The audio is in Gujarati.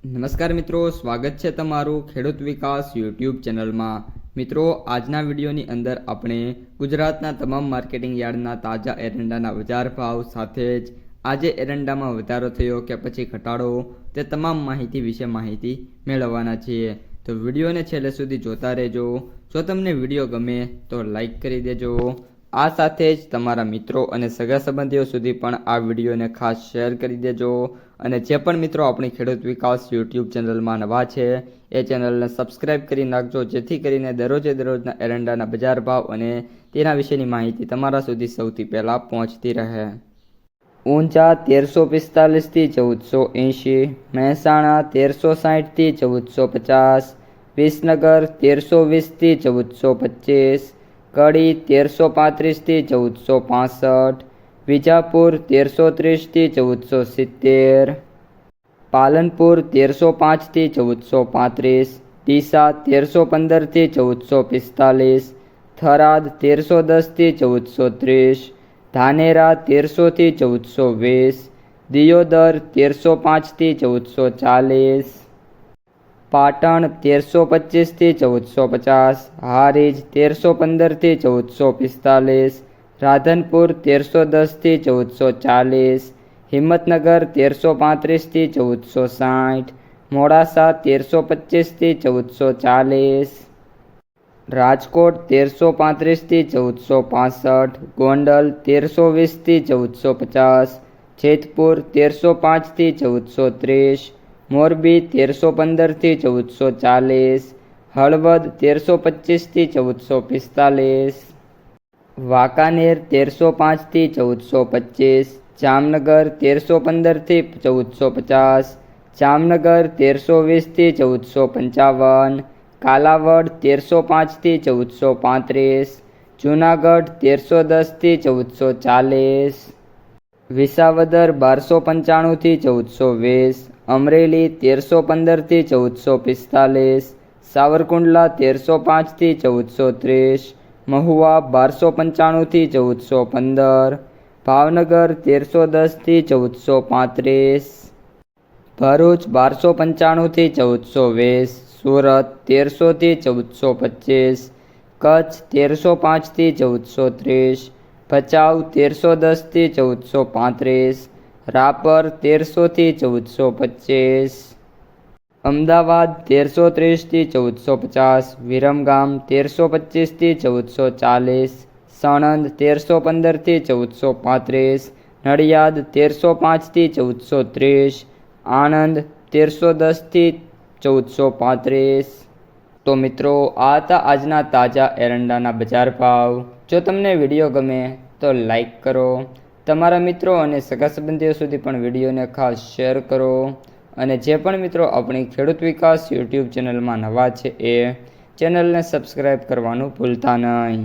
નમસ્કાર મિત્રો, સ્વાગત છે તમારું ખેડૂત વિકાસ યુટ્યુબ ચેનલમાં। મિત્રો, આજના વિડીયોની અંદર આપણે ગુજરાતના તમામ માર્કેટિંગ યાર્ડના તાજા એરંડાના બજાર ભાવ સાથે જ આજે એરંડામાં વધારો થયો કે પછી ઘટાડો તે તમામ માહિતી વિશે માહિતી મેળવવાના છીએ। તો વિડીયોને છેલ્લે સુધી જોતા રહેજો। જો તમને વિડીયો ગમે તો લાઈક કરી દેજો। આ સાથે જ તમારા મિત્રો અને સગા સંબંધીઓ સુધી પણ આ વિડીયોને ખાસ શેર કરી દેજો। અને જે પણ મિત્રો આપણી ખેડૂત વિકાસ યુટ્યુબ ચેનલમાં નવા છે એ ચેનલને સબસ્ક્રાઈબ કરી નાખજો, જેથી કરીને દરરોજના એરંડાના બજાર ભાવ અને તેના વિશેની માહિતી તમારા સુધી સૌથી પહેલાં પહોંચતી રહે। ઊંઝા 1345થી 1480, મહેસાણા 1360થી 1450, વિસનગર 1320થી 1425, કડી 1335થી 1465, વિજાપુર 1330થી 1470, પાલનપુર 1305થી 1435, ડીસા 1315થી 1445, થરાદ 1310થી 1430, ધાનેરા 1300થી 1420, દિયોદર 1305થી 1440, પાટણ 1325થી 1450, હારીજ 1315થી 1445, રાધનપુર 1310થી 1440, હિંમતનગર 1335થી 1460, મોડાસા 1325થી 1440, રાજકોટ 1335થી 1465, ગોંડલ 1320થી 1450, જેતપુર 1305થી 1430, મોરબી 1315થી 1440, હળવદ 1325થી 1445, વાંકાનેર 1305થી 1425, જામનગર 1315થી 1450, જામનગર 1320થી 1455, કાલાવડ 1305થી 1435, જૂનાગઢ 1310થી 1440, વિસાવદર 1295થી 1420, અમરેલી 1315થી 1445, સાવરકુંડલા 1305થી 1430, મહુવા 1295થી 1415, ભાવનગર 1310થી 1435, ભરૂચ 1295થી 1420, સુરત 1300થી 1425, કચ્છ 1305થી 1430, ભચાઉ 1310થી 1435, રાપર 1300થી 1425, અમદાવાદ 1330થી 1450, વિરમગામ 1325થી 1440, સાણંદ 1315થી 1435, નડિયાદ 1305થી 1430, આણંદ 1310થી 1435। તો મિત્રો, આ હતા આજના તાજા એરંડાના બજાર ભાવ। જો તમને વિડીયો ગમે તો લાઈક કરો, તમારા મિત્રો અને સગા સંબંધીઓ સુધી પણ વિડીયોને ખાસ શેર કરો। અને જે પણ મિત્રો આપણી ખેડૂત વિકાસ યુટ્યુબ ચેનલમાં નવા છે એ ચેનલને સબસ્ક્રાઈબ કરવાનું ભૂલતા નહીં।